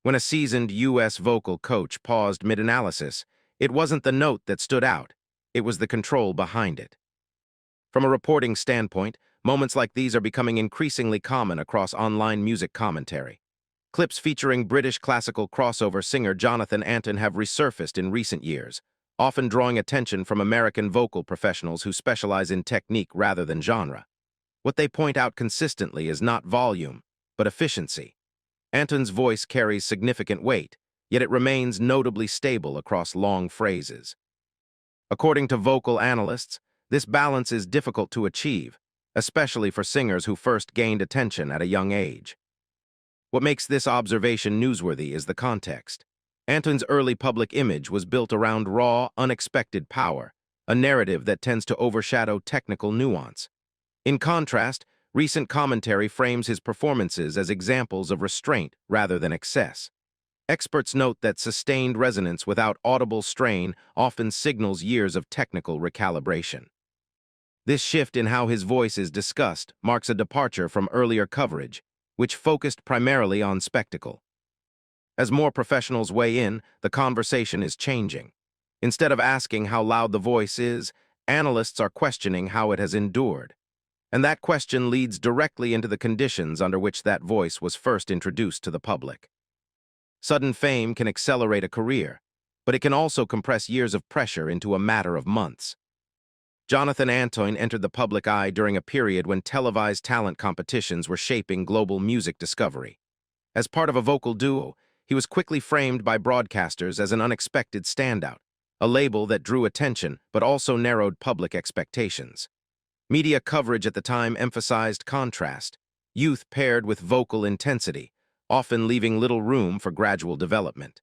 When a seasoned U.S. vocal coach paused mid-analysis, it wasn't the note that stood out, it was the control behind it. From a reporting standpoint, moments like these are becoming increasingly common across online music commentary. Clips featuring British classical crossover singer Jonathan Antoine have resurfaced in recent years, often drawing attention from American vocal professionals who specialize in technique rather than genre. What they point out consistently is not volume, but efficiency. Antoine's voice carries significant weight, yet it remains notably stable across long phrases. According to vocal analysts, this balance is difficult to achieve, especially for singers who first gained attention at a young age. What makes this observation newsworthy is the context. Antoine's early public image was built around raw, unexpected power, a narrative that tends to overshadow technical nuance. In contrast, recent commentary frames his performances as examples of restraint rather than excess. Experts note that sustained resonance without audible strain often signals years of technical recalibration. This shift in how his voice is discussed marks a departure from earlier coverage, which focused primarily on spectacle. As more professionals weigh in, the conversation is changing. Instead of asking how loud the voice is, analysts are questioning how it has endured. And that question leads directly into the conditions under which that voice was first introduced to the public. Sudden fame can accelerate a career, but it can also compress years of pressure into a matter of months. Jonathan Antoine entered the public eye during a period when televised talent competitions were shaping global music discovery. As part of a vocal duo, he was quickly framed by broadcasters as an unexpected standout, a label that drew attention but also narrowed public expectations. Media coverage at the time emphasized contrast, youth paired with vocal intensity, often leaving little room for gradual development.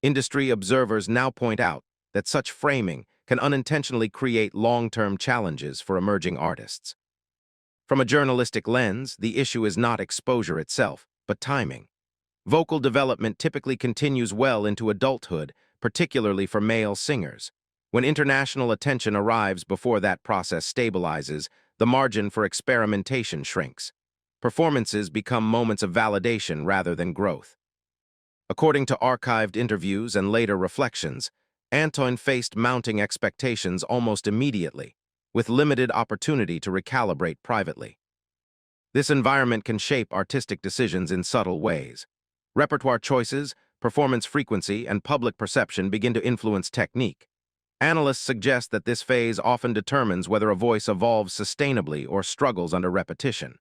Industry observers now point out that such framing can unintentionally create long-term challenges for emerging artists. From a journalistic lens, the issue is not exposure itself, but timing. Vocal development typically continues well into adulthood, particularly for male singers. When international attention arrives before that process stabilizes, the margin for experimentation shrinks. Performances become moments of validation rather than growth. According to archived interviews and later reflections, Antoine faced mounting expectations almost immediately, with limited opportunity to recalibrate privately. This environment can shape artistic decisions in subtle ways. Repertoire choices, performance frequency, and public perception begin to influence technique. Analysts suggest that this phase often determines whether a voice evolves sustainably or struggles under repetition.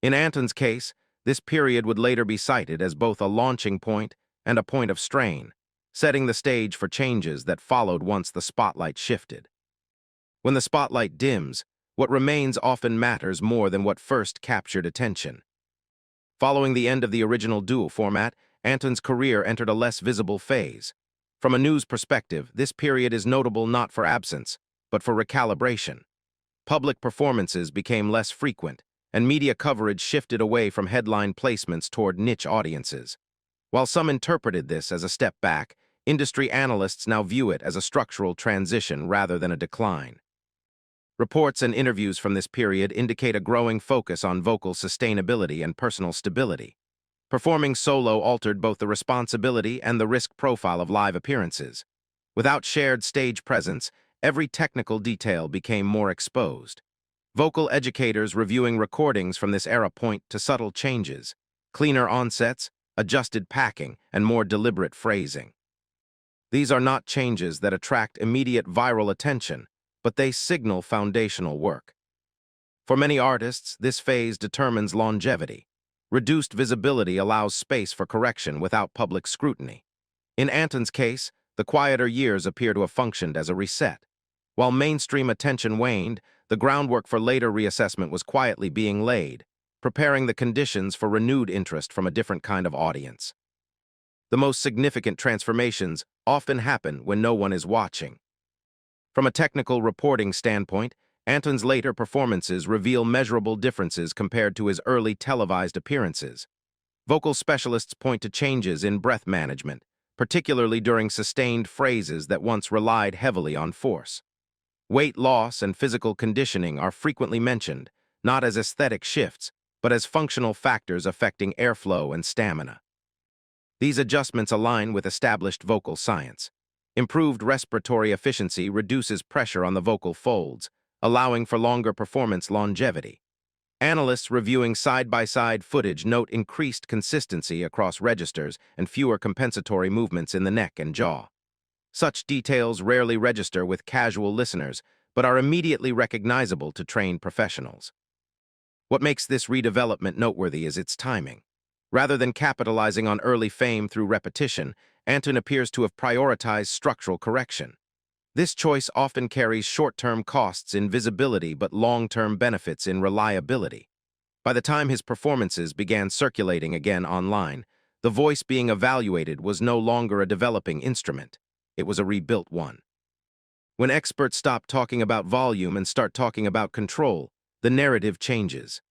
In Antoine's case, this period would later be cited as both a launching point and a point of strain, setting the stage for changes that followed once the spotlight shifted. When the spotlight dims, what remains often matters more than what first captured attention. Following the end of the original duo format, Antoine's career entered a less visible phase. From a news perspective, this period is notable not for absence, but for recalibration. Public performances became less frequent, and media coverage shifted away from headline placements toward niche audiences. While some interpreted this as a step back, industry analysts now view it as a structural transition rather than a decline. Reports and interviews from this period indicate a growing focus on vocal sustainability and personal stability. Performing solo altered both the responsibility and the risk profile of live appearances. Without shared stage presence, every technical detail became more exposed. Vocal educators reviewing recordings from this era point to subtle changes, cleaner onsets, adjusted packing, and more deliberate phrasing. These are not changes that attract immediate viral attention, but they signal foundational work. For many artists, this phase determines longevity. Reduced visibility allows space for correction without public scrutiny. In Antoine's case, the quieter years appear to have functioned as a reset. While mainstream attention waned, the groundwork for later reassessment was quietly being laid, preparing the conditions for renewed interest from a different kind of audience. The most significant transformations often happen when no one is watching. From a technical reporting standpoint, Antoine's later performances reveal measurable differences compared to his early televised appearances. Vocal specialists point to changes in breath management, particularly during sustained phrases that once relied heavily on force. Weight loss and physical conditioning are frequently mentioned, not as aesthetic shifts, but as functional factors affecting airflow and stamina. These adjustments align with established vocal science. Improved respiratory efficiency reduces pressure on the vocal folds, allowing for longer performance longevity. Analysts reviewing side-by-side footage note increased consistency across registers and fewer compensatory movements in the neck and jaw. Such details rarely register with casual listeners, but are immediately recognizable to trained professionals. What makes this redevelopment noteworthy is its timing. Rather than capitalizing on early fame through repetition, Antoine appears to have prioritized structural correction. This choice often carries short-term costs in visibility but long-term benefits in reliability. By the time his performances began circulating again online, the voice being evaluated was no longer a developing instrument. It was a rebuilt one. When experts stop talking about volume and start talking about control, the narrative changes.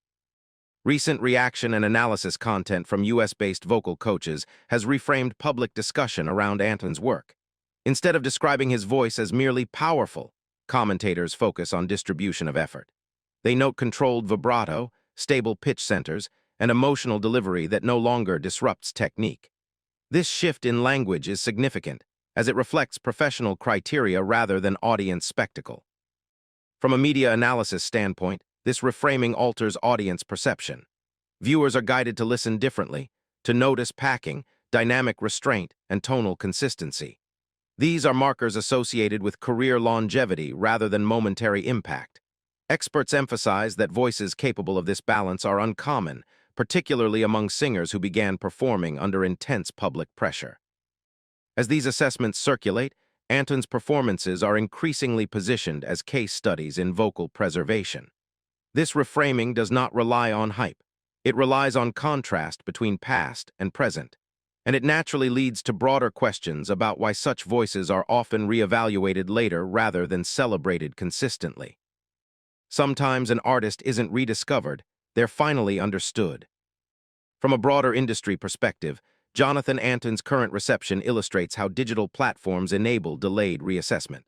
Recent reaction and analysis content from US-based vocal coaches has reframed public discussion around Antoine's work. Instead of describing his voice as merely powerful, commentators focus on distribution of effort. They note controlled vibrato, stable pitch centers, and emotional delivery that no longer disrupts technique. This shift in language is significant, as it reflects professional criteria rather than audience spectacle. From a media analysis standpoint, this reframing alters audience perception. Viewers are guided to listen differently, to notice packing, dynamic restraint, and tonal consistency. These are markers associated with career longevity rather than momentary impact. Experts emphasize that voices capable of this balance are uncommon, particularly among singers who began performing under intense public pressure. As these assessments circulate, Antoine's performances are increasingly positioned as case studies in vocal preservation. This reframing does not rely on hype. It relies on contrast between past and present, and it naturally leads to broader questions about why such voices are often reevaluated later rather than celebrated consistently. Sometimes an artist isn't rediscovered, they're finally understood. From a broader industry perspective, Jonathan Antoine's current reception illustrates how digital platforms enable delayed reassessment.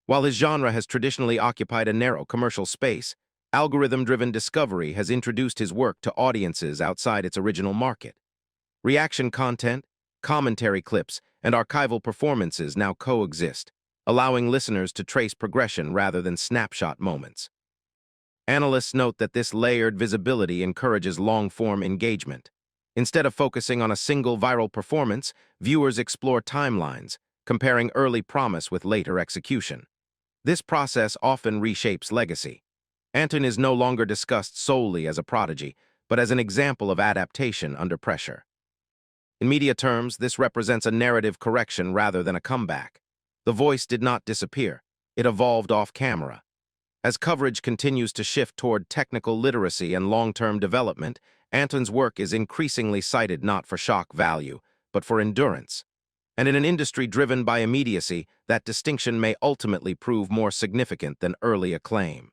While his genre has traditionally occupied a narrow commercial space, algorithm-driven discovery has introduced his work to audiences outside its original market. Reaction content, commentary clips, and archival performances now coexist, allowing listeners to trace progression rather than snapshot moments. Analysts note that this layered visibility encourages long-form engagement. Instead of focusing on a single viral performance, viewers explore timelines, comparing early promise with later execution. This process often reshapes legacy. Antoine is no longer discussed solely as a prodigy, but as an example of adaptation under pressure. In media terms, this represents a narrative correction rather than a comeback. The voice did not disappear. It evolved off-camera. As coverage continues to shift toward technical literacy and long-term development, Antoine's work is increasingly cited not for shock value, but for endurance. And in an industry driven by immediacy, that distinction may ultimately prove more significant than early acclaim.